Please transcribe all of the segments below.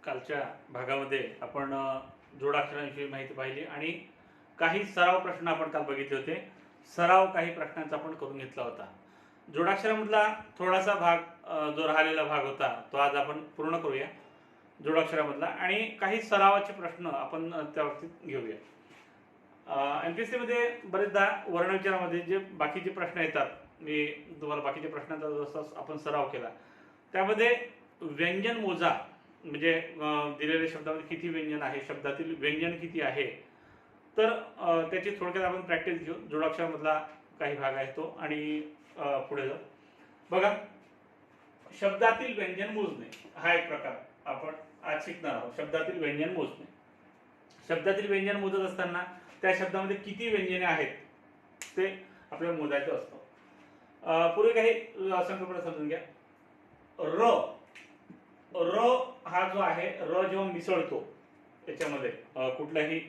कालच्या भागामध्ये आपण जोडाक्षरांविषयी माहिती पाहिली आणि काही सराव प्रश्न आपण काल बघितले होते. सराव काही प्रश्नांचा आपण करून घेतला होता. जोडाक्षरामधला थोडासा भाग जो राहिलेला भाग होता तो आज आपण पूर्ण करूया जोडाक्षरामधला, आणि काही सरावाचे प्रश्न आपण त्या बाबतीत घेऊया. एमपीएससी मध्ये बरेचदा वर्णविचारामध्ये जे बाकीचे प्रश्न येतात, मी तुम्हाला बाकीच्या प्रश्नांचा जसा आपण सराव केला त्यामध्ये व्यंजन मोजा, म्हणजे दिलेल्या शब्दामध्ये किती व्यंजन आहे, शब्दातील व्यंजन किती आहे, तर त्याची थोडक्यात आपण प्रॅक्टिस घेऊ. जोडाक्षरामधला काही भाग आहे तो, आणि पुढे जाऊ. बघा, शब्दातील व्यंजन मोजणे हा एक प्रकार आपण आज शिकणार आहोत. शब्दातील व्यंजन मोजणे. शब्दातील व्यंजन मोजत असताना त्या शब्दामध्ये किती व्यंजने आहेत ते आपल्याला मोजायचं असतं. पूर्वी काही संकल्पना समजून घ्या. र हा जो आहे, र जेव्हा मिसळतो त्याच्यामध्ये कुठल्याही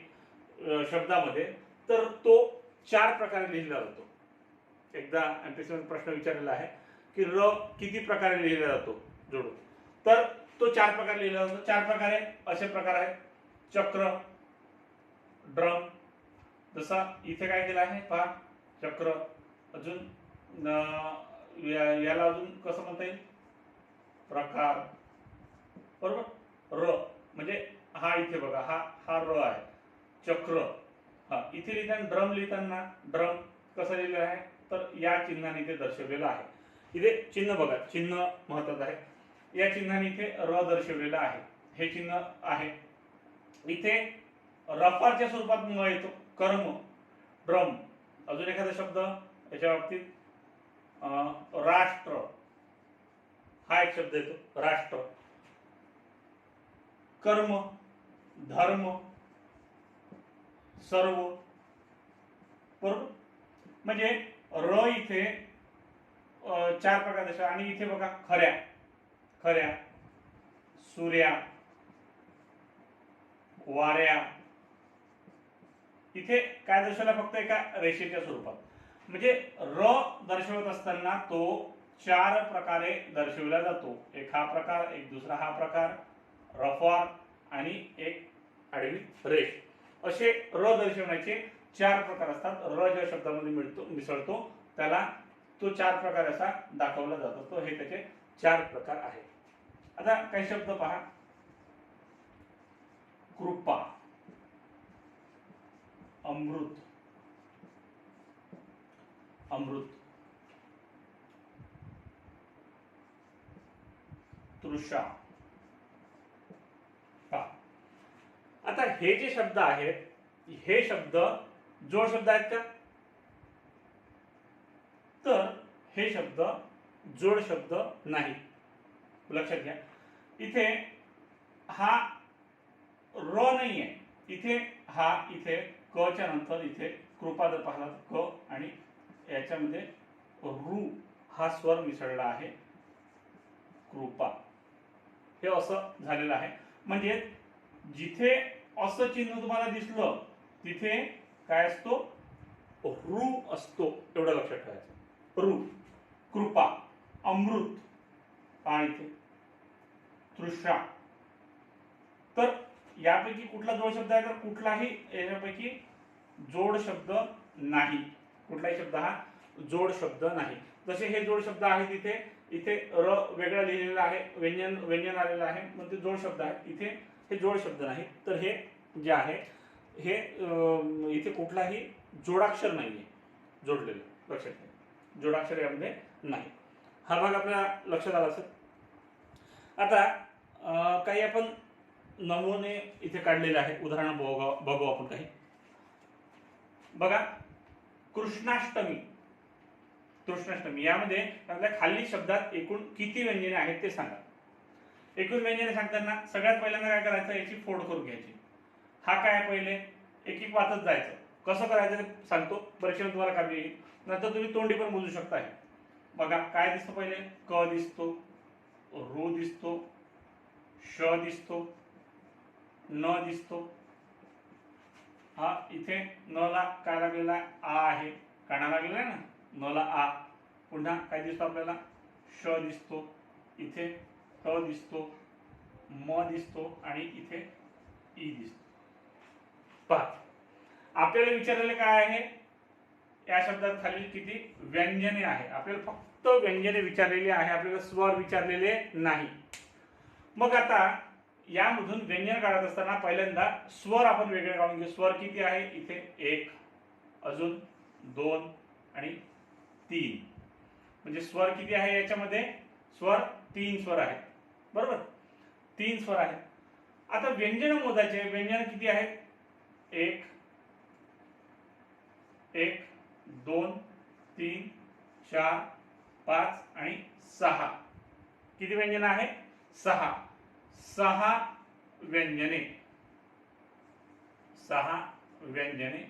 शब्दामध्ये, तर तो 4 प्रकारे लिहिला जातो. एकदा एमपीएससी प्रश्न विचारलेला आहे की र किती प्रकारे लिहिला जातो जोडून, तर तो 4 प्रकारे लिहिला जातो. 4 प्रकारे असे प्रकार आहेत: चक्र, ड्रम, जसा इथे काय केलं आहे पहा, चक्र. अजून याला अजून कसं म्हणता येईल, प्रकार, बरोबर. र म्हणजे हा इथे बघा, हा र आहे, चक्र. हा इथे लिहिताना, ड्रम लिहिताना ड्रम कसं लिहिलेलं आहे, तर या चिन्हाने इथे दर्शवलेलं आहे. इथे चिन्ह बघा, चिन्ह महत्वाचं आहे. या चिन्हाने इथे र दर्शवलेलं आहे, हे चिन्ह आहे. इथे रफारच्या स्वरूपात म येतो, कर्म, ड्रम. अजून एखादा शब्द याच्या बाबतीत, राष्ट्र, हा एक शब्द येतो, राष्ट्र. कर्म, धर्म, सर्व, बरोबर. म्हणजे र इथे 4 प्रकार दर्शव. आणि इथे बघा, खऱ्या, खऱ्या, सूर्या, वाऱ्या. इथे काय दर्शवला, फक्त एका रेषेच्या स्वरूपात. म्हणजे र दर्शवत असताना तो 4 प्रकारे दर्शवला जातो. एक हा प्रकार, एक दुसरा हा प्रकार, रफार, आणि एक आडवी रेष. असे र दर्शवण्याचे 4 प्रकार असतात. र ज्या शब्दामध्ये मिसळतो त्याला तो 4 प्रकार असा दाखवला जातो. तो हे त्याचे 4 प्रकार आहेत. आता काही शब्द पहा. कृपा, अमृत, अमृत, तृषा. आता हे जे शब्द आहेत, हे शब्द जोड शब्द आहेत का, तर हे शब्द जोड शब्द नाही. लक्षात घ्या, इथे हा र नाही आहे, इथे हा, इथे क च्या नंतर इथे कृपा जर पाहिला तर क, आणि याच्यामध्ये रू हा स्वर मिसळला आहे, कृपा. हे असं झालेलं आहे. म्हणजे जिथे असं चिन्ह तुम्हाला दिसलं तिथे काय असतो, रू असतो. एवढं लक्षात ठेवायचं. रू, कृपा, अमृत, आणि इथे तृषा. तर यापैकी कुठला जोड शब्द आहे, तर कुठलाही याच्यापैकी जोड शब्द नाही. कुठलाही शब्द हा जोड शब्द नाही. जसे हे जोड शब्द आहेत, इथे र वेगळा लिहिलेला आहे, व्यंजन आलेलं आहे, म्हणजे ते जोड शब्द आहे. इथे हे जोड शब्द नाही. तर हे जे आहे, हे इथे कुठलाही जोडाक्षर नाहीये जोडलेलं. लक्षात घ्या, जोडाक्षर यामध्ये नाही. हा भाग आपल्याला लक्षात आला असेल. आता काही आपण नमुने इथे काढलेले आहेत, उदाहरण बघू आपण काही. बघा, कृष्णाष्टमी, कृष्णाष्टमी. यामध्ये आपल्या खाली शब्दात एकूण किती व्यंजने आहेत ते सांगा. एकूण व्यंजने सांगताना सगळ्यात पहिल्यांदा काय करायचं, याची फोड करून घ्यायची. हा काय, पहिले एक एक वाचत जायचं. कसं करायचं ते सांगतो, परीक्षेला तुम्हाला कामी येईल. नंतर तुम्ही तोंडी पण मोजू शकता. बघा, काय दिसतो, पहिले क दिसतो, रू दिसतो, श दिसतो, न दिसतो. हा इथे न ला काय लागलेला आहे, आ आहे, काना लागलेला आहे ना, न ला आ. पुन्हा काय दिसतो आपल्याला, श दिसतो, इथे ट दिसतो, म दिसतो आणि इथे ई दिसतो. पहा, आपल्याला विचारलेलं काय आहे, या शब्दात खाली किती व्यंजने आहे. आपल्याला फक्त व्यंजने विचारलेली आहे, आपल्याला स्वर विचारलेले नाही. मग आता यामधून व्यंजन काढत असताना पहिल्यांदा स्वर आपण वेगळे काढून घेऊ. स्वर किती आहे, इथे 1, अजून 2 आणि 3. म्हणजे स्वर किती आहे याच्यामध्ये, स्वर 3 स्वर आहेत. बरोबर, 3 स्वर आहेत. आता व्यंजन मोजायचे. व्यंजन किती आहेत, 1 1 2 3 4 5 आणि 6. किती व्यंजन आहे, 6. 6 व्यंजने, 6 व्यंजने.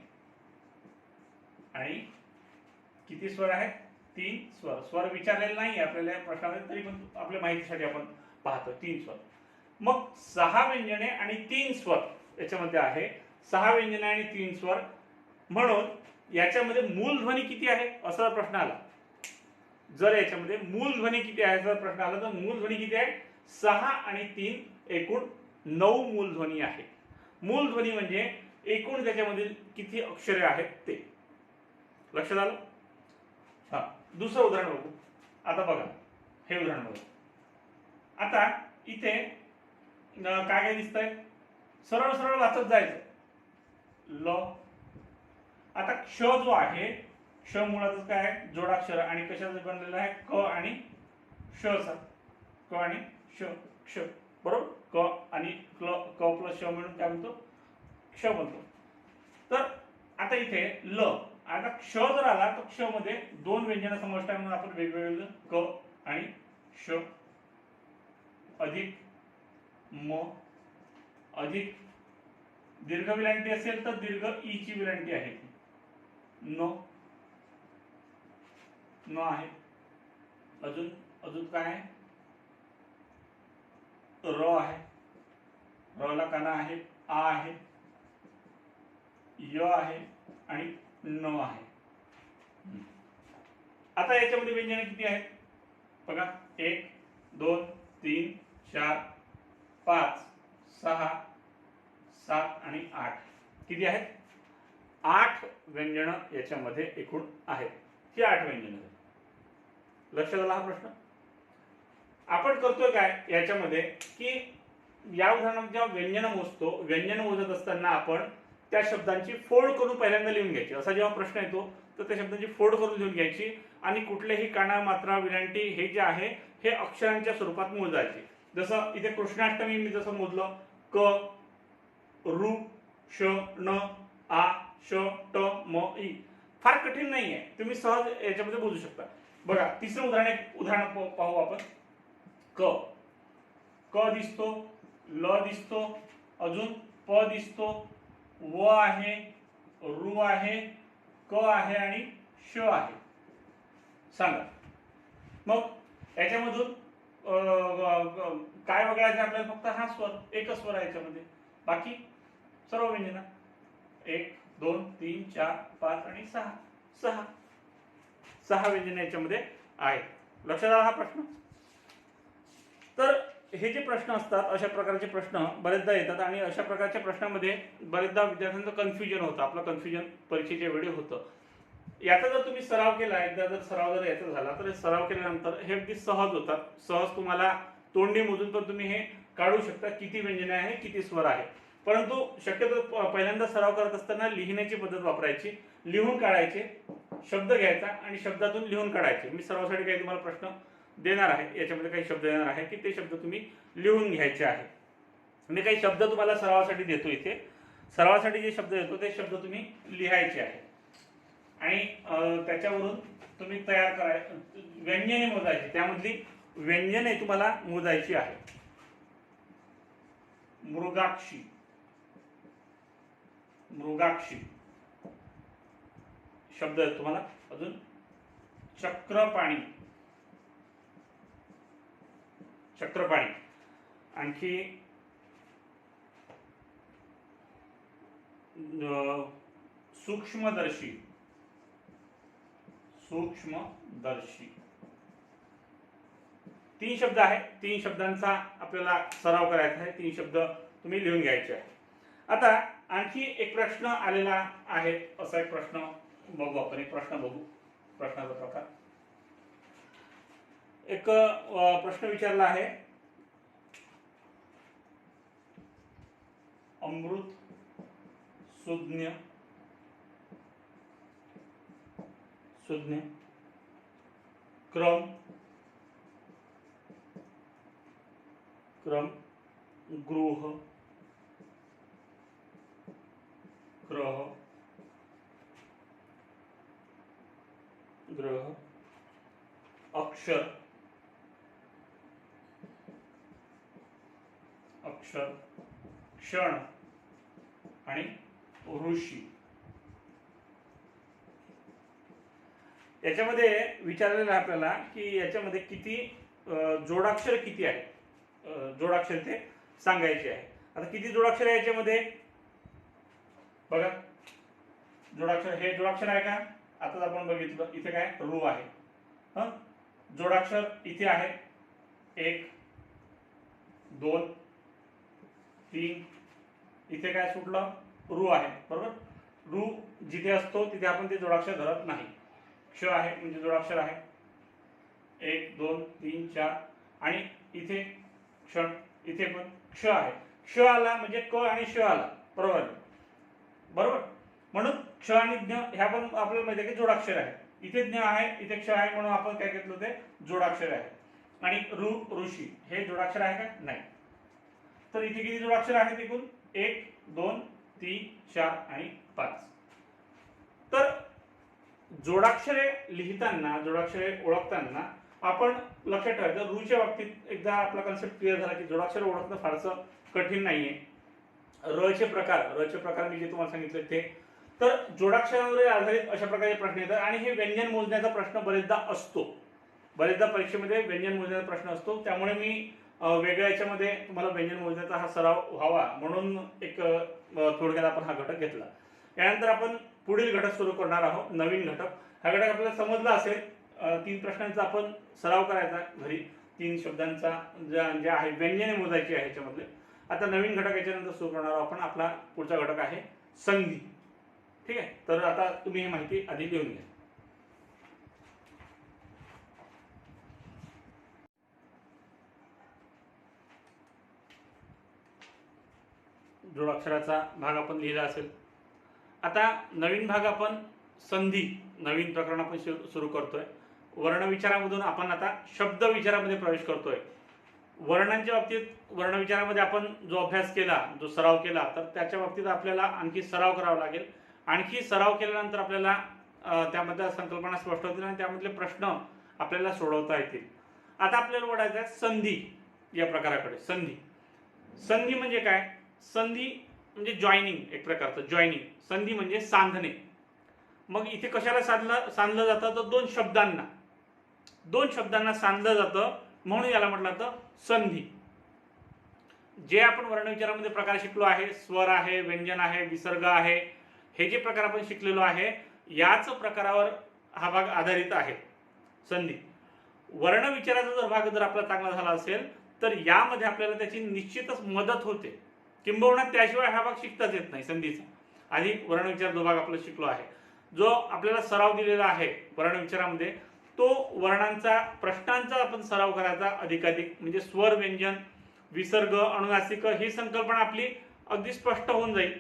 आणि किती स्वर आहेत, 3 स्वर. स्वर विचारलेले नाही आपल्याला या प्रश्नामध्ये, तरी पण आपल्या माहितीसाठी आपण पाहतो 3 स्वर. मग 6 व्यंजने आणि 3 स्वर याच्यामध्ये आहे. 6 व्यंजने आणि 3 स्वर. म्हणून याच्यामध्ये मूलध्वनी किती आहे असा प्रश्न आला. जर याच्यामध्ये मूलध्वनी किती आहे असा प्रश्न आला तर मूलध्वनी किती आहे, 6 आणि 3 एकूण 9 मूलध्वनी आहे. मूलध्वनी म्हणजे एकूण त्याच्यामध्ये किती अक्षरे आहेत ते. लक्षात आलं. हा, दुसरं उदाहरण बघू. आता बघा, हे उदाहरण बघा. आता इथे काय काय दिसतंय, सरळ सरळ वाचत जायचं. ल. आता क्ष जो आहे, क्ष मुळातच काय आहे, जोडाक्षर. आणि कशाचं बनलेलं आहे, क आणि श चा. क आणि श, क्ष. बरोबर, क आणि क प्लस श म्हणून काय म्हणतो, क्ष बनतो. तर आता इथे ल. आता क्ष जर आला तर क्ष मध्ये 2 व्यंजन समाविष्ट आहे, म्हणून आपण वेगवेगळे क आणि श अधिक म अधिक दीर्घ विलांटी असेल तर दीर्घ ई ची विलांटी आहे, न. न आहे. अजून अजून काय आहे, र आहे. र ला काना आहे, आ आहे, य आहे आणि न आहे. आता याच्यामध्ये व्यंजने किती आहेत बघा, 1 2 3 4 5 6 7 आणि 8. किती आहेत, 8 व्यंजन याच्यामध्ये एकूण आहेत. ही 8 व्यंजन आहेत. लक्षात आला हा प्रश्न. आपण करतोय काय याच्यामध्ये की या उदाहरणात जेव्हा व्यंजन मोजतो, व्यंजन मोजत असताना आपण त्या शब्दांची फोड करून पहिल्यांदा लिहून घ्यायची. असा जेव्हा प्रश्न येतो तर त्या शब्दांची फोड करून लिहून घ्यायची आणि कुठलेही काना मात्रा विलांटी हे जे आहे हे अक्षरांच्या स्वरूपात मोजायचे. जसं इथे कृष्णाष्टमी मी जसं मोजलं, क रु श न आ श ट म ई. फार कठीण नाही आहे, तुम्ही सहज याच्यामध्ये मोजू शकता. बघा, तिसरं उदाहरण पाहू आपण. क. क दिसतो, ल दिसतो, अजून प दिसतो, व आहे, रु आहे, क आहे आणि श आहे. सांगा मग याच्यामधून काय बघायचं आपल्याला, फक्त हा स्वर, एकच स्वर आहे याच्यामध्ये. बाकी सर्व व्यंजना 1 2 3 4 5 आणि 6. 6 व्यंजने याच्यामध्ये आहेत. लक्षात आला हा प्रश्न. तर हे जे प्रश्न असतात, अशा प्रकारचे प्रश्न बरेचदा येतात आणि अशा प्रकारच्या प्रश्नामध्ये बरेचदा विद्यार्थ्यांचं कन्फ्युजन होतं. आपलं कन्फ्युजन परीक्षेच्या वेळी होतं. याचा जर तुम्ही सराव केला, एकदा जर सराव जर याचा झाला तर सराव केल्यानंतर हे अगदी सहज होतात. सहज तुम्हाला तोंडी मोजून पण तुम्ही हे काढू शकता, किती व्यंजने आहे, किती स्वर आहे. परंतु शक्यतो पहिल्यांदा सराव करत असताना लिहिण्याची पद्धत वापरायची. लिहून काढायचे, शब्द घ्यायचा आणि शब्दातून लिहून काढायचे. मी सरावासाठी काही तुम्हाला प्रश्न देणार आहे, याच्यामध्ये काही शब्द देणार आहे की ते शब्द तुम्ही लिहून घ्यायचे आहे. मी काही शब्द तुम्हाला सरावासाठी देतो. इथे सरावासाठी जे शब्द देतो ते शब्द तुम्ही लिहायचे आहे आणि त्याच्यावरून तुम्ही तयार करायचे, व्यंजने मोजायची. त्यामधली व्यंजने तुम्हाला मोजायची आहे. मृगाक्षी, मृगाक्षी शब्द आहे तुम्हाला. अजून चक्रपाणी, चक्रपाणी. आणखी सूक्ष्मदर्शी, सूक्ष्मदर्शी. तीन शब्द आहे, तीन शब्दांचा आपल्याला सराव करायचा आहे, तीन शब्द तुम्ही लिहून घ्यायचे आहे. आता आणखी एक प्रश्न आलेला आहे, असा एक प्रश्न बघू आपण, एक प्रश्न बघू, प्रश्नाचा प्रकार. एक प्रश्न विचारला आहे, अमृत सुज्ञ क्रम गृह अक्षर क्षण आणि ऋषी. याच्यामध्ये विचारलेलं आहे आपल्याला की याच्यामध्ये किती जोडाक्षर किती आहे, जोडाक्षर ते सांगायचे आहे. आता किती जोडाक्षर आहे याच्यामध्ये बघा, जोडाक्षर हे जोडाक्षर आहे का, आता आपण बघितलं इथे काय रू आहे, जोडाक्षर इथे आहे 1 2 3, इथे काय सुटलं रू आहे, बरोबर. रू जिथे असतो तिथे आपण ते जोडाक्षर धरत नाही. क्ष आहे म्हणजे जोडाक्षर आहे 1 2 3 4, आणि इथे क्षण, इथे पण क्ष आहे. क्ष आला म्हणजे क आणि श आला, बरोबर बरोबर. म्हणून क्ष आणि ज्ञ ह्या पण आपल्याला माहिती आहे की जोडाक्षर आहे. इथे ज्ञ आहे, इथे क्ष आहे, म्हणून आपण काय घेतलं ते जोडाक्षर आहे. आणि ऋषी हे जोडाक्षर आहे का, नाही. तर इथे किती जोडाक्षर आहेत एकूण, 1 2 3 4 आणि 5. तर जोडाक्षरे लिहिताना, जोडाक्षरे ओळखताना आपण लक्षात ठेवायचं, रूच्या बाबतीत एकदा आपला कन्सेप्ट क्लिअर झाला की जोडाक्षर ओळखणं फारसं कठीण नाहीये. रचे प्रकार मी जे तुम्हाला सांगितले ते. तर जोडाक्षरांवर आधारित अशा प्रकारे प्रश्न येतात, आणि हे व्यंजन मोजण्याचा प्रश्न बरेचदा असतो, बरेचदा परीक्षेमध्ये व्यंजन मोजण्याचा प्रश्न असतो. त्यामुळे मी वेगळ्या याच्यामध्ये तुम्हाला व्यंजन मोजण्याचा हा सराव व्हावा म्हणून एक थोडक्यात आपण हा घटक घेतला. यानंतर आपण पुढील घटक सुरू करणार आहोत, नवीन घटक. हा घटक आपल्याला समजला असेल, 3 प्रश्नांचा आपण सराव करायचा घरी, 3 शब्दांचा ज्या आहे व्यंजने मोजायची आहे ह्याच्यामधले. आता नवीन घटक याच्यानंतर सुरू करणार आहोत आपण. आपला पुढचा घटक आहे संधी. ठीक आहे, तर आता तुम्ही ही माहिती आधी लिहून घ्या. जोडाक्षराचा भाग आपण लिहिला असेल. आता नवीन भाग आपण संधी, नवीन प्रकरण आपण सुरू करतोय. वर्णविचारामधून आपण आता शब्द विचारामध्ये प्रवेश करतोय. वर्णांच्या बाबतीत वर्णविचारामध्ये आपण जो अभ्यास केला, जो सराव केला, तर त्याच्या बाबतीत आपल्याला आणखी सराव करावा लागेल. आणखी सराव केल्यानंतर आपल्याला त्यामधल्या संकल्पना स्पष्ट होतील आणि त्यामधले प्रश्न आपल्याला सोडवता येतील. आता आपल्याला वळायचं आहे संधी या प्रकाराकडे. संधी म्हणजे काय, संधी म्हणजे जॉईनिंग, एक प्रकारचं जॉईनिंग. संधी म्हणजे सांधणे. मग इथे कशाला सांधलं जातं, तर दोन शब्दांना सांधलं जातं, म्हणून याला म्हटलं जातं संधी. जे आपण वर्णविचारामध्ये प्रकार शिकलो आहे, स्वर आहे, व्यंजन आहे, विसर्ग आहे, हे जे प्रकार आपण शिकलेलो आहे, याच प्रकारावर हा भाग आधारित आहे संधी. वर्णविचाराचा जर भाग जर आपला चांगला झाला असेल तर यामध्ये आपल्याला त्याची निश्चितच मदत होते, किंबहुना त्याशिवाय हा भाग शिकताच येत नाही संधीचा. आधी वर्णविचार जो भाग आपला शिकलो आहे, जो आपल्याला सराव दिलेला आहे वर्णविचारामध्ये, तो वर्णांचा प्रश्नांचा आपण सराव करायचा अधिकाधिक. म्हणजे स्वर, व्यंजन, विसर्ग, अनुनासिक ही संकल्पना आपली अगदी स्पष्ट होऊन जाईल.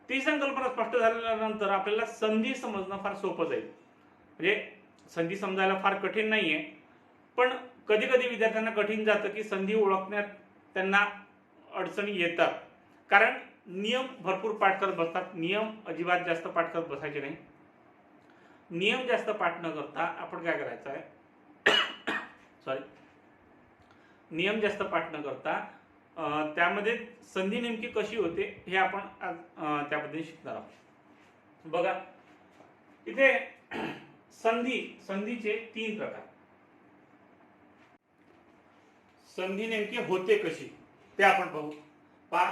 ती संकल्पना स्पष्ट झाल्यानंतर आपल्याला संधी समजणं फार सोपं जाईल. म्हणजे संधी समजायला फार कठीण नाहीये, पण कधी कधी विद्यार्थ्यांना कठीण जातं की संधी ओळखण्यात त्यांना अडचणी येतात, कारण नियम भरपूर पाठ करत बसतात. नियम अजिबात जास्त पाठ करत बसायचे नाही. नियम जास्त पाठ न करता आपण काय करायचं आहे नियम जास्त पाठ न करता त्यामध्ये संधी नेमकी कशी होते हे आपण आज त्याबद्दल शिकणार आहोत. बघा इथे संधीचे 3 प्रकार. संधी नेमकी होते कशी ते आपण बघू. पहा,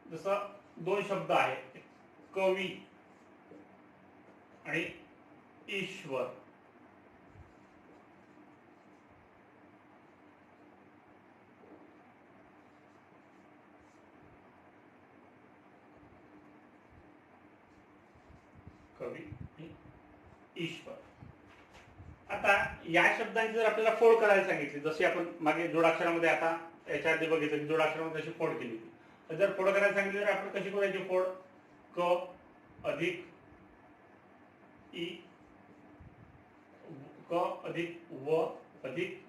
जसं 2 शब्द आहेत, कवी आणि ईश्वर. कवी आणि ईश्वर. आता या शब्दांची जर आपल्याला फोड करायला सांगितली, जशी आपण मागे जोडाक्षरामध्ये आता याच्या आधी बघितलं की जोडाक्षरामध्ये कशी फोड केली होती, तर जर फोड करायला सांगितली तर आपण कशी करायची फोड? क अधिक ई, क अधिक व अधिक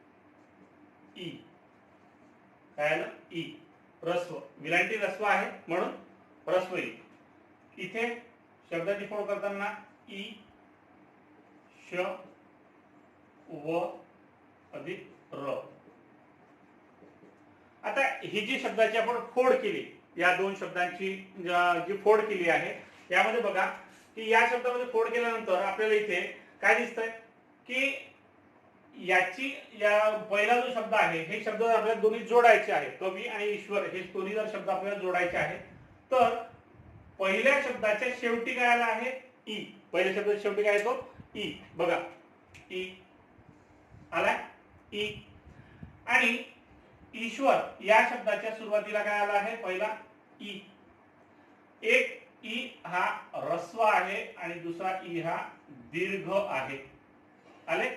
ई, काय आलं? ई. ह्रस्व, विलांटी ह्रस्व आहे म्हणून ह्रस्व ई. इथे शब्दाची फोड करताना ई श व अधिक र. आता ही जी शब्दाची आपण फोड केली, या दोन शब्दांची जी फोड केली आहे, यामध्ये बघा की या शब्दामध्ये फोड केल्यानंतर आपल्याला इथे काय दिसतंय की याची या पहिला जो शब्द आहे, हे शब्द आपल्याला दोन्ही जोडायचे आहे. कवी आणि ईश्वर हे दोन्ही जर शब्द आपल्याला जोडायचे आहे, तर पहिल्या शब्दाच्या शेवटी काय आला आहे? ई. पहिल्या शब्दाच्या शेवटी काय येतो? ई. बघा, ई आला, ई. आणि ईश्वर या शब्दाच्या सुरुवातीला काय आला आहे? पहिला ई. एक ई हा ह्रस्व आहे आणि दुसरा ई हा दीर्घ आहे. आले?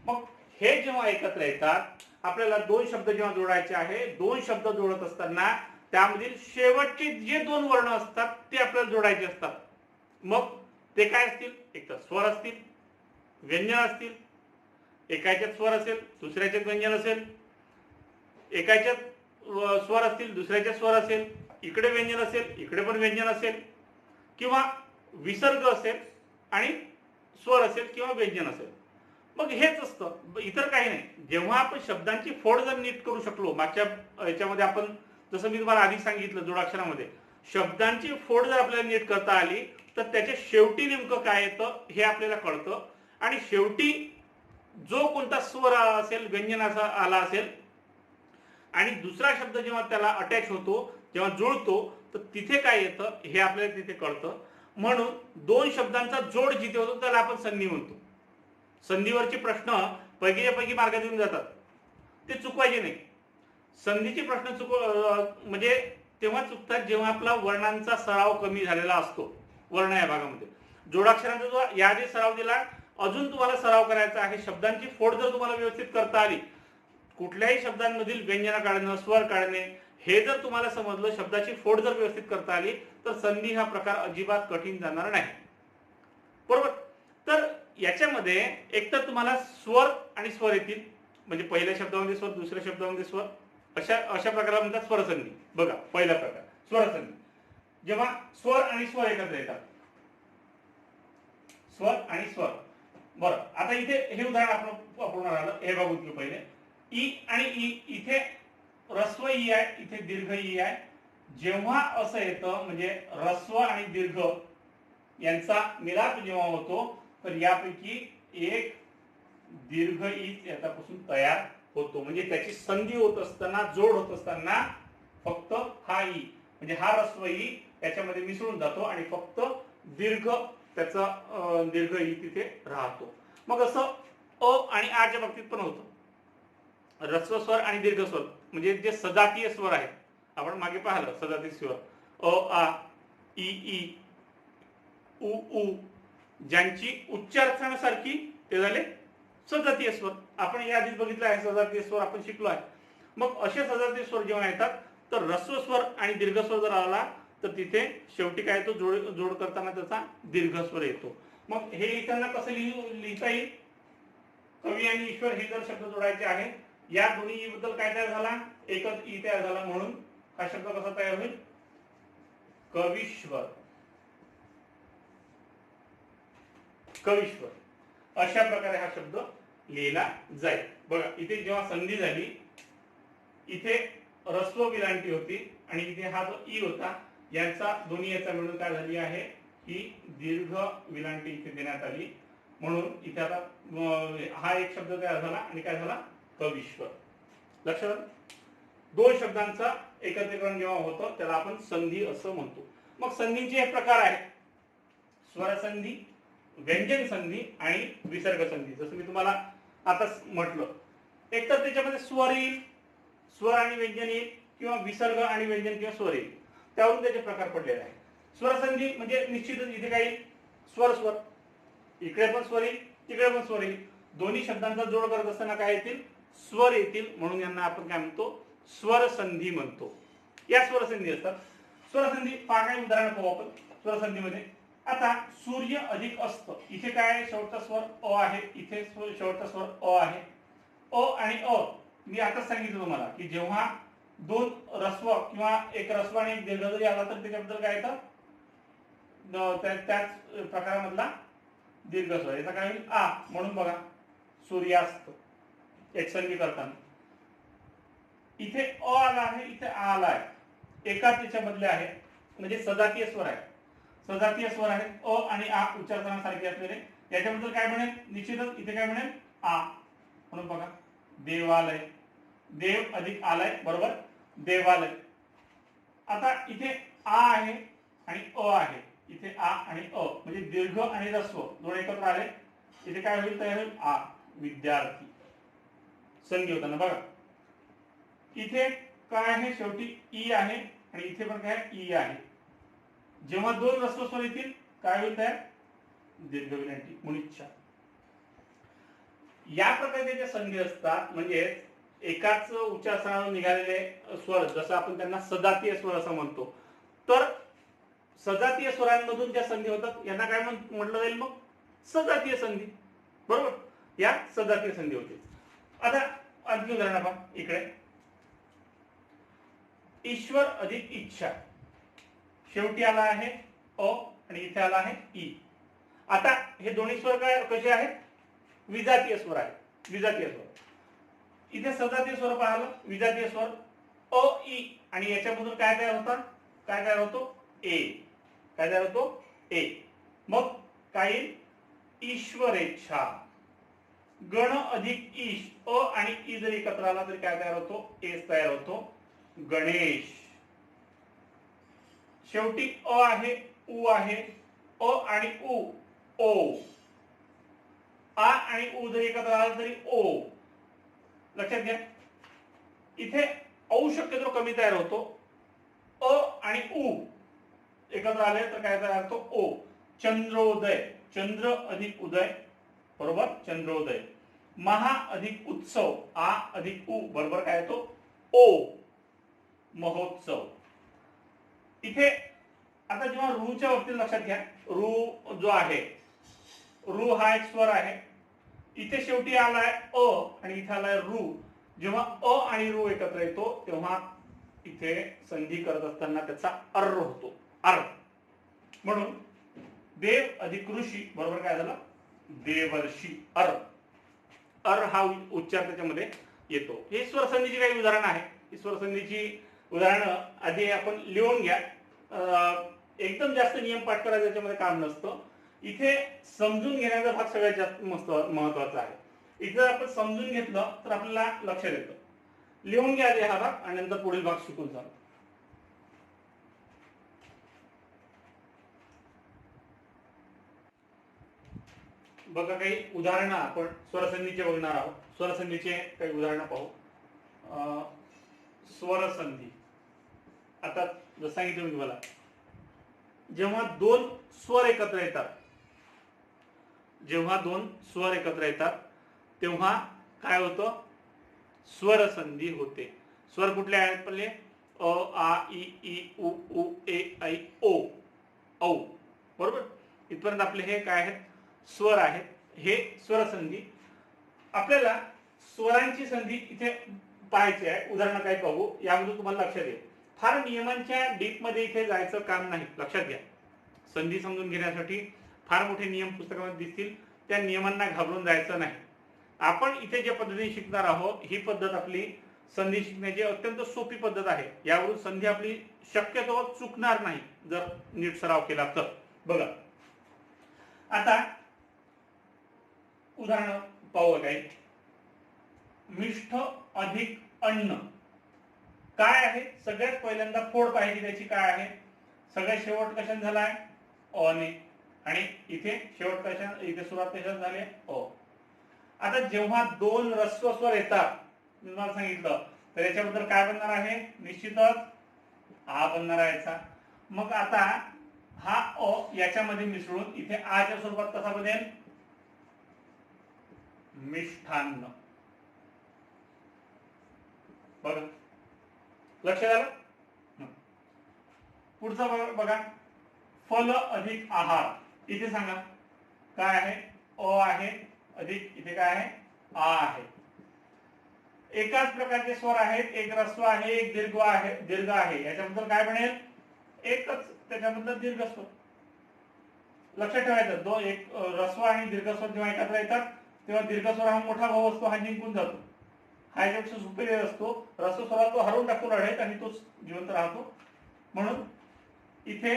मग हे जेव्हा एकत्र येतात, आपल्याला दोन शब्द जेव्हा जोडायचे आहे, दोन शब्द जोडत असताना त्यामधील शेवटचे जे दोन वर्ण असतात ते आपल्याला जोडायचे असतात. मग ते काय असतील? एक तर स्वर असतील, व्यंजन असतील. एकाच्यात स्वर असेल, दुसऱ्याच्यात व्यंजन असेल. एकाच्यात स्वर असतील, दुसऱ्याच्यात स्वर असेल. इकडे व्यंजन असेल, इकडे पण व्यंजन असेल. किंवा विसर्ग असेल आणि स्वर असेल किंवा व्यंजन असेल. मग हेच असतं, इतर काही नाही. जेव्हा आपण शब्दांची फोड जर नीट करू शकलो, मागच्या याच्यामध्ये आपण जसं मी तुम्हाला आधी सांगितलं जोडाक्षरामध्ये, शब्दांची फोड जर आपल्याला नीट करता आली तर त्याच्या शेवटी नेमकं काय येतं हे आपल्याला कळतं. आणि शेवटी जो कोणता स्वर असेल, व्यंजन असा आला असेल, आणि दुसरा शब्द जेव्हा त्याला अटॅच होतो, जेव्हा जुळतो, तर तिथे काय येतं हे आपल्याला तिथे कळतं. म्हणून दोन शब्दांचा जोड जिथे होतो त्याला आपण संधी म्हणतो. संधीवरचे प्रश्न पैकीच्या पैकी मार्गात येऊन जातात, ते चुकवायचे नाही. संधीचे प्रश्न म्हणजे तेव्हा चुकतात जेव्हा आपला वर्णांचा सराव कमी झालेला असतो. वर्ण या भागामध्ये जोडाक्षरांचा जो याआधी सराव दिला, अजून तुम्हाला सराव करायचा आहे. शब्दांची फोड जर तुम्हाला व्यवस्थित करता आली, कुठल्याही शब्दांमधील व्यंजन काढणं, स्वर काढणे, हे जर तुम्हाला समजलं, शब्दाची फोड जर व्यवस्थित करता आली, तर संधी हा प्रकार अजिबात कठीण जाणार नाही. बरोबर? तर याच्यामध्ये एकतर तुम्हाला स्वर आणि स्वर येतील, म्हणजे पहिल्या शब्दामध्ये स्वर, दुसऱ्या शब्दामध्ये स्वर, अशा प्रकाराला म्हणतात स्वरसंधी. बघा, पहिला प्रकार स्वरसंधी. जेव्हा स्वर आणि स्वर एकत्र येतात, स्वर आणि स्वर. बरं, आता इथे हे उदाहरण आपण पूर्ण राहिलं, हे बघू की पहिले ई आणि ई. इथे ह्रस्व ई आहे, इथे दीर्घ ई आहे. जेव्हा असं येतं म्हणजे ह्रस्व आणि दीर्घ यांचा मिलाप जेव्हा होतो, तर यापैकी एक दीर्घ ई याच्यापासून तयार होतो. म्हणजे त्याची संधी होत असताना, जोड होत असताना फक्त हा ई म्हणजे हा ह्रस्व ई त्याच्यामध्ये मिसळून जातो आणि फक्त दीर्घ त्याचा दीर्घ ई तिथे राहतो. मग असं अ आणि आ च्या बाबतीत पण होतं. ह्रस्व स्वर आणि दीर्घ स्वर म्हणजे जे सजातीय स्वर आहेत, आपण मागे पाहिलं सजातीय स्वर अ, आ, ई, ई, उ, उ, ज्यांची उच्चारणासारखी ते झाले सजातीय स्वर. आपण या आधीच बघितलं आहे, सजातीय स्वर आपण शिकलो आहे. मग असे सजातीय स्वर जेव्हा येतात, तर ह्रस्व स्वर आणि दीर्घ स्वर जर आला तर तिथे शेवटी काय येतो? जोड करताना त्याचा दीर्घ स्वर येतो. मग हे लिहिताना कसं लिहिता येईल? कवी आणि ईश्वर हे जर शब्द जोडायचे आहे, या दोन्ही ई बद्दल काय तयार झाला? एकच ई तयार झाला. म्हणून हा शब्द कसा तयार होईल? कवीश्वर. कवीश्वर अशा प्रकारे हा शब्द लिहिला जाईल. बघा, इथे जेव्हा संधी झाली, इथे ह्रस्व विलांटी होती आणि इथे हा जो ई होता, यांचा दोन्ही याचा मिळून काय झाली आहे की दीर्घ विलांटी इथे देण्यात आली. म्हणून इथे आता हा एक शब्द तयार झाला आणि काय झाला? कवीश्वर. लक्षात? दोन शब्दांचा एकत्रीकरण जेव्हा होतं त्याला आपण संधी असं म्हणतो. मग संधीचे हे प्रकार आहेत: स्वरसंधी, व्यंजन संधी आणि विसर्ग संधी. जसं मी तुम्हाला आता म्हटलं, एक तर त्याच्यामध्ये स्वर येईल, स्वर आणि व्यंजन येईल, किंवा विसर्ग आणि व्यंजन किंवा स्वर येईल. त्यावरून त्याचे प्रकार पडलेले आहेत. स्वरसंधी म्हणजे निश्चितच इथे काय येईल? स्वर स्वर, इकडे पण स्वर येईल तिकडे पण स्वर येईल, दोन्ही शब्दांचा जोड करत असताना काय येतील, स्वर येतील, म्हणून यांना आपण काय म्हणतो, स्वर संधी म्हणतो. या स्वरसंधी असतात. स्वरसंधी पहा काही उदाहरण पाहू आपण स्वरसंधीमध्ये. आता सूर्य अधिक अस्त, इथे काय शेवटचा स्वर अ आहे, इथे शेवटचा स्वर अ आहे. अ आणि अ मी आताच सांगितलं तुम्हाला की जेव्हा दोन रस्व किंवा एक रस्व आणि एक दीर्घ जरी आला तर त्याच्याबद्दल काय येतं, त्याच प्रकारामधला दीर्घ स्वर, याचा काय होईल आ. म्हणून बघा सूर्यास्त एकसंधी करताना इथे अ आला आहे, इथे आ आला आहे, एकाच त्याच्यामधले आहे, म्हणजे सजातीय स्वर आहे. सजातीय स्वर आहे अ आणि आ उच्चारताना सारखे असलेले. याच्याबद्दल काय म्हणेल, निश्चितच इथे काय म्हणेल आ. म्हणून बघा देवालय, देव अधिक आलय बरोबर देवालय. आता इथे आ आहे आणि अ आहे, इथे आ आणि अ म्हणजे दीर्घ आणि ह्रस्व दोन एकत्र आले, इथे काय होईल, तयार होईल आ. विद्यार्थी संधी होताना बघा इथे काय आहे, शेवटी ई आहे आणि इथे पण काय ई आहे. जेव्हा दोन ह्रस्व स्वर येतील काय होईल तयार, दीर्घ विरांती मुनिच्छा. या प्रकारचे जे संधी असतात म्हणजे एकाच उच्चारस्थानावर निघालेले स्वर, जसं आपण त्यांना सजातीय स्वर असं म्हणतो. तर सजातीय स्वरांमधून ज्या संधी होतात यांना काय म्हटलं जाईल, मग सजातीय संधी बरोबर. या सजातीय संधी होते. आता आणखी उदाहरण पहा इकडे, ईश्वर अधिक इच्छा, शेवटी आला आहे अ आणि इथे आला आहे ई. आता हे दोन्ही स्वर काय कसे आहेत, विजातीय स्वर आहेत. विजातीय स्वर, इथे सजातीय स्वर पाहिलं, विजातीय स्वर अ ई आणि याच्यामधून काय तयार होतात, काय तयार होतो ए. काय तयार होतो ए. मग काय येईल, ईश्वरेच्छा. गण अधिक ईश, अ आणि ई जर एकत्र आला तरी काय तयार होतो, एस तयार होतो, गणेश. शेवटी अ आहे उ आहे, अ आणि उ ओ. आ आणि उ जर एकत्र आला तरी ओ. लक्षात घ्या इथे औ शक्यतो कमी तयार होतो, अ आणि उ एकत्र आले तर काय तयार होतो ओ. चंद्रोदय, चंद्र अधिक उदय बरोबर चंद्रोदय. महा अधिक उत्सव, आ अधिक उ बरोबर काय येतो ओ, महोत्सव. इथे आता जेव्हा रूच्या बाबतीत लक्षात घ्या, रू जो आहे, रू हा एक स्वर आहे, इथे शेवटी आलाय अ आणि इथे आलाय रू. जेव्हा अ आणि रू एकत्र येतो तेव्हा इथे संधी करत असताना त्याचा अर्र होतो, अर्र. म्हणून देव अधिक ऋषी बरोबर काय झालं, देवर्षी. अर्र, अर्र हा उच्चार त्याच्यामध्ये येतो. हे स्वरसंधीची काही उदाहरणं आहे. ही स्वरसंधीची उदाहरणं आधी आपण लिहून घ्या. एकदम जास्त नियम पाठ करायचं याच्यामध्ये काम नसतं. इथे समजून घेण्याचा भाग सगळ्यात जास्त महत्वाचा आहे. इथे जर आपण समजून घेतलं तर आपल्याला लक्षात येतं. लिहून घ्या आधी हा भाग आणि नंतर पुढील भाग शिकून जा. बघा काही उदाहरणं आपण स्वरसंधीचे बघणार आहोत. स्वरसंधीचे काही उदाहरणं पाहू. स्वरसंधी, आता जसं सांगितलं मी तुम्हाला, जेव्हा दोन स्वर एकत्र येतात, जेव्हा दोन स्वर एकत्र येतात तेव्हा काय होतं, स्वरसंधी होते. स्वर कुठले आहेत पहिले, अ आ इ ई उ उ ए ऐ ओ, औ बरोबर. इथपर्यंत आपले हे काय आहेत, स्वर आहेत. हे स्वरसंधी. आपल्याला स्वरांची संधी इथे पाहायची आहे. उदाहरण काय पाहू, यामध्ये तुम्हाला लक्षात येईल. फार नियमांच्या डीप मध्ये इथे जायचं काम नाही. लक्षात घ्या, संधी समजून घेण्यासाठी फार मोठे नियम पुस्तकामध्ये दिसतील, त्या नियमांना घाबरून जायचं नाही. आपण इथे ज्या पद्धतीने शिकणार आहोत ही पद्धत आपली संधी शिकण्याची अत्यंत सोपी पद्धत आहे. यावरून संधी आपली शक्यतो चुकणार नाही जर नीट सराव केला तर. बघा आता उदाहरण पाहू. काय, मिष्ठ अधिक अन्न, काय आहे, सगळ्यात पहिल्यांदा फोड पाहिजे त्याची. काय आहे, सगळ्यात शेवट कशाने झालाय, अने. आणि इथे शेवट कशा, इथे सुरुवात कशाने झाली, अ. आता जेव्हा दोन ह्रस्व स्वर येतात, तुम्हाला सांगितलं, तर याच्याबद्दल काय बनणार आहे, निश्चितच आ बनणार आहे याचा. मग आता हा अ याच्यामध्ये मिसळून इथे आच्या स्वरूपात कसा बनेल, मिष्ठान्न. बघा लक्षात आलं. पुढचा बघा, फल अधिक आहार. इथे सांगा काय आहे, अ आहे अधिक इथे काय आहे, आ आहे. एकाच प्रकारचे स्वर आहेत, एक ऱ्हस्व आहे एक दीर्घ आहे, याच्याबद्दल काय बनेल, एकच त्याच्याबद्दल दीर्घ स्वर. लक्षात ठेवायचं, एक ऱ्हस्व आणि दीर्घ स्वर जेव्हा एकत्र येतात तेव्हा दीर्घ स्वर हा मोठा भाऊ असतो, हा जिंकून जातो, हा याच्यापेक्षा सुपेरियर असतो. ऱ्हस्व स्वरात तो हरवून टाकून रडेल आणि तोच जिवंत राहतो. म्हणून इथे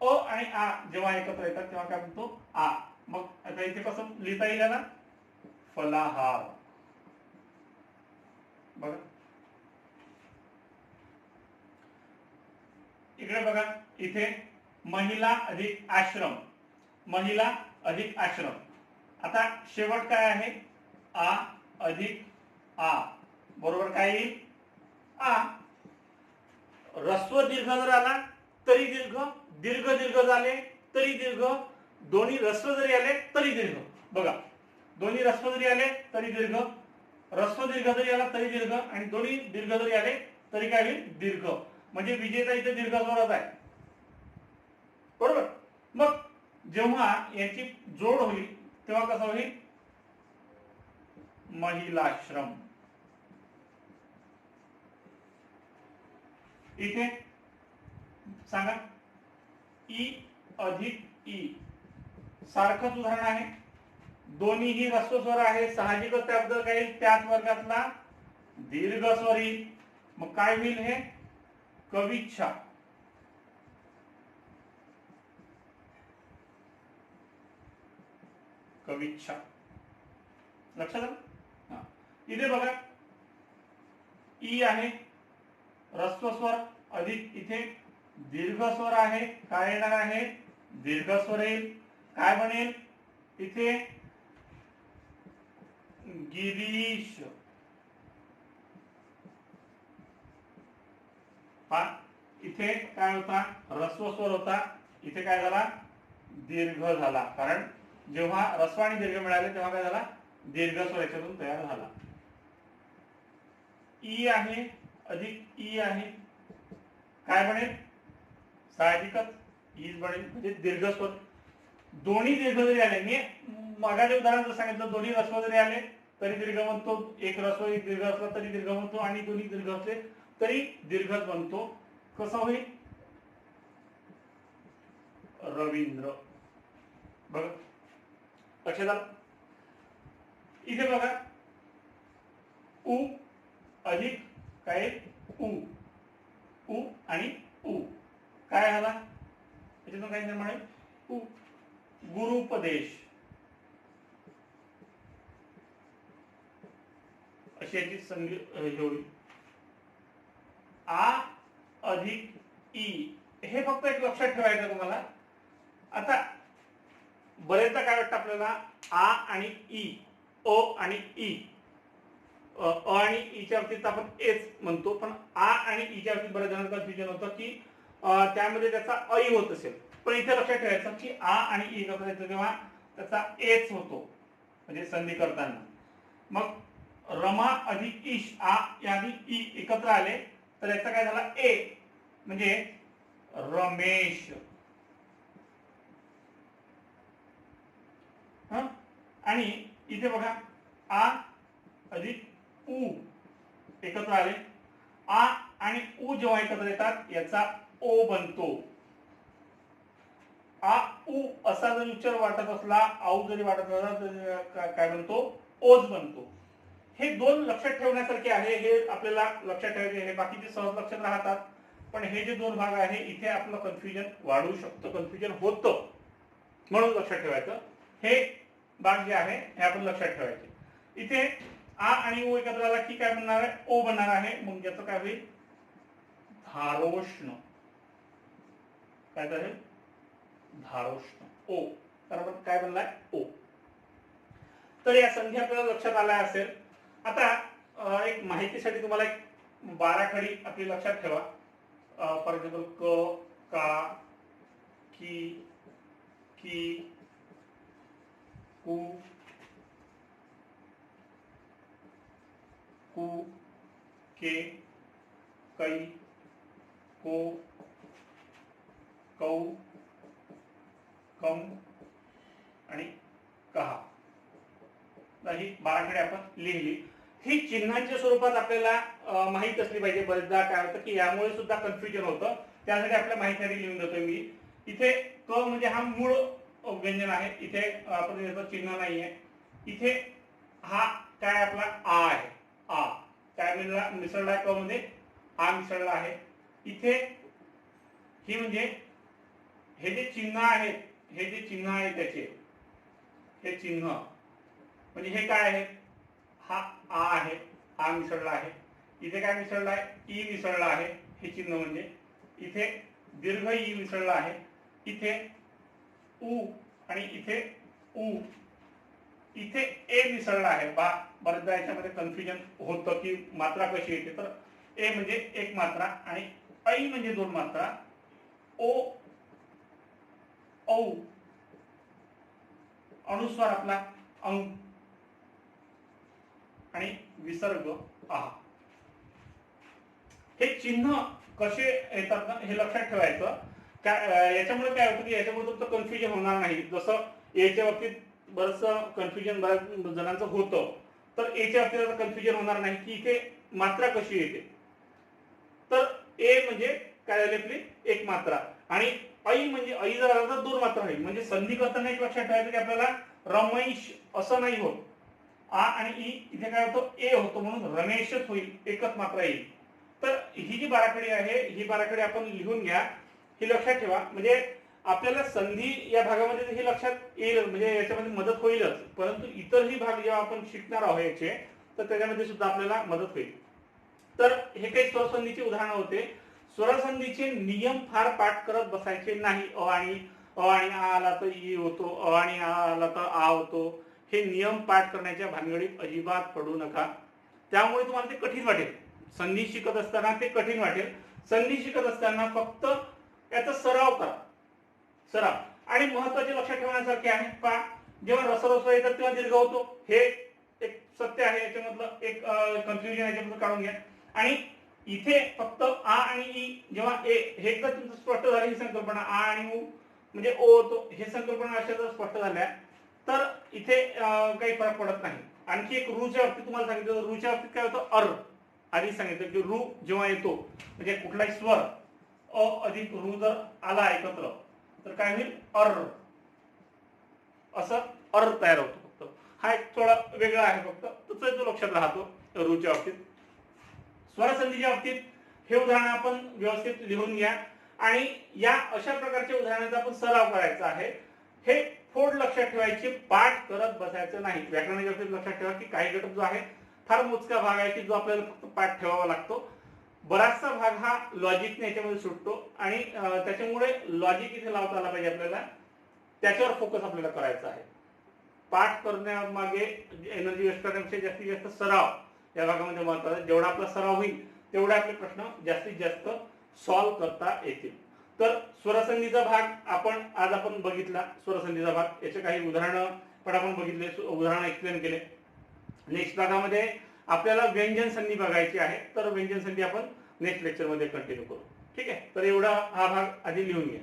अ आणि आ जेव्हा एकत्र येतात तेव्हा काय म्हणतो, आ. मग आता इथे कसं लिहिता येईल ना, फलाहार. बघा इकडे बघा, इथे महिला अधिक आश्रम, महिला अधिक आश्रम. आता शेवट काय आहे, आ अधिक आ, बरोबर काय येईल, आ. ऱ्हस्व दीर्घ जर आला तरी दीर्घ, दीर्घ दीर्घ झाले तरी दीर्घ, दोन्ही ऱ्हस्व जरी आले तरी दीर्घ. बघा दोन्ही ऱ्हस्व जरी आले तरी दीर्घ, ऱ्हस्व दीर्घ जरी आला तरी दीर्घ, आणि दोन्ही दीर्घ जरी आले तरी काय होईल, दीर्घ. म्हणजे विजेता इथे दीर्घ स्वरात आहे, बरोबर. मग जेव्हा याची जोड होईल तेव्हा कसं होईल, महिलाश्रम. इथे सांगा, ई अधिक ई, सारखंच उदाहरण आहे, दोन्हीही ऱ्हस्व स्वर आहे, साहजिकच त्याबद्दल काही त्याच वर्गातला दीर्घ स्वर येईल. मग काय होईल, हे कविच्छा. कविच्छा. लक्षात आलं. इथे बघा, ई आहे ऱ्हस्व स्वर अधिक इथे दीर्घ स्वर आहे, काय येणार आहे, दीर्घ स्वर येईल. काय बनेल इथे, गिरीश. इथे काय होता, ऱ्हस्व स्वर होता, इथे काय झाला, दीर्घ झाला. कारण जेव्हा ऱ्हस्व आणि दीर्घ मिळाले तेव्हा काय झाला, दीर्घ स्वर याच्यातून तयार झाला. ई आहे अधिक ई आहे, काय बनेल, साहजिकच ईज बनेल, म्हणजे दीर्घ स्वर. दोन्ही दीर्घ जरी आले, मी मागाचे उदाहरण जर सांगितलं, दोन्ही ऱ्हस्व जरी आले तरी दीर्घ म्हणतो, एक ऱ्हस्व एक दीर्घ असला तरी दीर्घ म्हणतो, आणि दोन्ही दीर्घ असले तरी दीर्घच बनतो. कसं होईल, रवींद्र. बघा लक्षात आलं. इथे बघा, उ अधिक काय, उ, उ आणि उ, काय झाला याच्यातून काय निर्माण होईल, उ. गुरुपदेश अशी याची संधी होईल. आ अधिक ई, हे फक्त एक लक्षात ठेवायचं तुम्हाला. आता बरेचदा काय वाटतं आपल्याला, आ आणि ई, अ आणि ई, अ आणि ईच्या बाबतीत आपण एच म्हणतो, पण आ आणि ईच्या बाबतीत बऱ्याच जणांना कन्फ्युजन होतं की त्यामध्ये त्याचा ऐ होत असेल. पण इथे लक्षात ठेवायचं की आ आणि ई एकत्र येतो तेव्हा त्याचा एच होतो, म्हणजे संधी करताना. मग रमा अधिक ईश, आ आणि ई एकत्र आले तर याचा काय झाला, ए, म्हणजे रमेश. आणि इथे बघा, आ अधिक उ एकत्र आले, आ आणि उ जेव्हा एकत्र येतात याचा ओ बनतो. आ उ असा जर उच्चार वाटत असला, आऊ जरी वाटत असला तर काय बनतो, ओज बनतो. हे दोन लक्षात ठेवण्यासारखे आहे, हे आपल्याला लक्षात ठेवायचे. हे बाकीचे सहज लक्षात राहतात, पण हे जे दोन भाग आहे इथे आपलं कन्फ्युजन वाढू शकतं, कन्फ्युजन होतं, म्हणून लक्षात ठेवायचं. हे भाग जे आहे हे आपण लक्षात ठेवायचे. इथे आ आणि ओ एकत्र आला की काय बनणार आहे, ओ बनणार आहे. मग याचं काय होईल, धारोष्ण. काय झालं, धारोष्ण, ओ. तर काय बनलाय, ओ. तर या संधी आपल्याला लक्षात आल्या असेल. आता एक माहितीसाठी तुम्हाला एक 12 खडी आपली लक्षात ठेवा. फॉर एक्झाम्पल क, का, की, कु, के, कै, को, कौ, कम आणि कहा. ही बाराखडी आपण लिहिली. ही चिन्हांच्या स्वरूपात आपल्याला माहित असली पाहिजे. बरेचदा काय होतं की यामुळे सुद्धा कन्फ्युजन होतं. त्यासाठी आपल्या माहितीसाठी लिहून देतोय मी. इथे क म्हणजे हा मूळ व्यंजन आहे. इथे आपण याचं चिन्ह नाहीये. इथे हा काय आपला आ आहे. आ काय मिसळला क मध्ये आ मिसळला आहे. इथे ही म्हणजे हे जे चिन्ह आहेत, हे जे चिन्ह आहे त्याचे हे चिन्ह म्हणजे हे काय आहे. हा आ आहे. आ मिसळला आहे. इथे काय मिसळला आहे. ई मिसळला आहे. हे चिन्ह म्हणजे इथे दीर्घ ई मिसळला आहे. इथे उ आणि इथे उ. इथे ए मिसळला आहे. बरेचदा याच्यामध्ये कन्फ्युजन होतं की मात्रा कशी येते. तर ए म्हणजे एक मात्रा आणि ऐ म्हणजे दोन मात्रा. ओ औ अनुस्वार आपला अंग आणि विसर्ग आ. हे चिन्ह कसे येतात ना हे लक्षात ठेवायचं. याच्यामुळे काय होतं की याच्यामुळे तुमचं कन्फ्युजन होणार नाही. जसं एच्या बाबतीत बरंचसं कन्फ्युजन बऱ्याच जणांचं होतं. तर एच्या बाबतीत कन्फ्युजन होणार नाही की इथे मात्रा कशी येते. तर ए म्हणजे काय झाली आपली एक मात्रा आणि ऐ म्हणजे ऐ जर आला तर दोन मात्रा होईल. म्हणजे संधी करताना एक लक्षात ठेवायचं की आपल्याला रमेश असं नाही होत. आ आणि ई इथे काय होतं ए होतो म्हणून रमेशच होईल. एकच मात्रा येईल. तर ही जी बाराखडी आहे ही बाराखडी आपण लिहून घ्या. ही लक्षात ठेवा. म्हणजे आपल्याला संधी या भागामध्ये ही लक्षात येईल. म्हणजे याच्यामध्ये मदत होईलच. परंतु इतरही भाग जेव्हा आपण शिकणार आहोत याचे तर त्याच्यामध्ये सुद्धा आपल्याला मदत होईल. तर हे काही स्वरसंधीची उदाहरणं होते. स्वरसंधीचे नियम फार पाठ करत बसायचे नाही. अ आणि आ आला तर ई होतो. अ आणि आ आला तर आ होतो. हे नियम पाठ करण्याच्या भानगडीत अजिबात पडू नका. त्यामुळे तुम्हाला ते कठीण वाटेल. संधी शिकत असताना ते कठीण वाटेल. संधी शिकत असताना फक्त याचा सराव करा. सराव आणि महत्वाचे लक्षात ठेवण्यासारखे आहे. पहा जेव्हा रसरस येतात तेव्हा दीर्घ होतो. हे एक सत्य आहे. याच्यामधलं एक कन्फ्युजन याच्यामधलं काढून घ्या. आणि इथे फक्त आ आणि ई जेव्हा ए हे एकदा तुमचं स्पष्ट झालं ही संकल्पना आ आणि उ म्हणजे ओ होतो. हे संकल्पना अशा जर स्पष्ट झाल्या तर इथे काही फरक पडत नाही. आणखी एक रूच्या बाबतीत तुम्हाला सांगितलं. रूच्या बाबतीत काय होतं अर आधी सांगितलं की रू जेव्हा येतो म्हणजे कुठलाही स्वर अ अधिक रू जर आला एकत्र तर काय होईल अर असं अर तयार होतो. फक्त हा एक थोडा वेगळा आहे. फक्त तसं तो लक्षात राहतो रूच्या बाबतीत. स्वरसंधीच्या बाबतीत हे उदाहरण आपण व्यवस्थित लिहून घ्या आणि या अशा प्रकारच्या उदाहरणांचा आपण सराव करायचा आहे. हे फोड लक्षात ठेवायचे. पाठ करत बसायचं नाही. व्याकरणाच्या बाबतीत लक्षात ठेवा की काही घटक जो आहे फार मोजका भाग आहे की जो आपल्याला फक्त पाठ ठेवावा लागतो. बराचसा भाग हा लॉजिकने याच्यामध्ये सुटतो आणि त्याच्यामुळे लॉजिक इथे लावता आला पाहिजे आपल्याला. त्याच्यावर फोकस आपल्याला करायचा आहे. पाठ करण्यामागे एनर्जी वेस्ट करण्यापेक्षा जास्तीत जास्त सराव या भागामध्ये महत्त्वाचा आहे. जेवढा आपला सराव होईल तेवढे आपले प्रश्न जास्तीत जास्त सॉल्व्ह करता येतील. तर स्वरसंधीचा भाग आज आपण बघितला. स्वरसंधीचा भाग याचे काही उदाहरणं पण आपण बघितले. उदाहरण एक्सप्लेन केले. नेक्स्ट भागामध्ये आपल्याला व्यंजन संधी बघायची आहे. तर व्यंजन संधी आपण नेक्स्ट लेक्चरमध्ये कंटिन्यू करू. ठीक आहे. तर एवढा हा भाग आधी लिहून घ्या.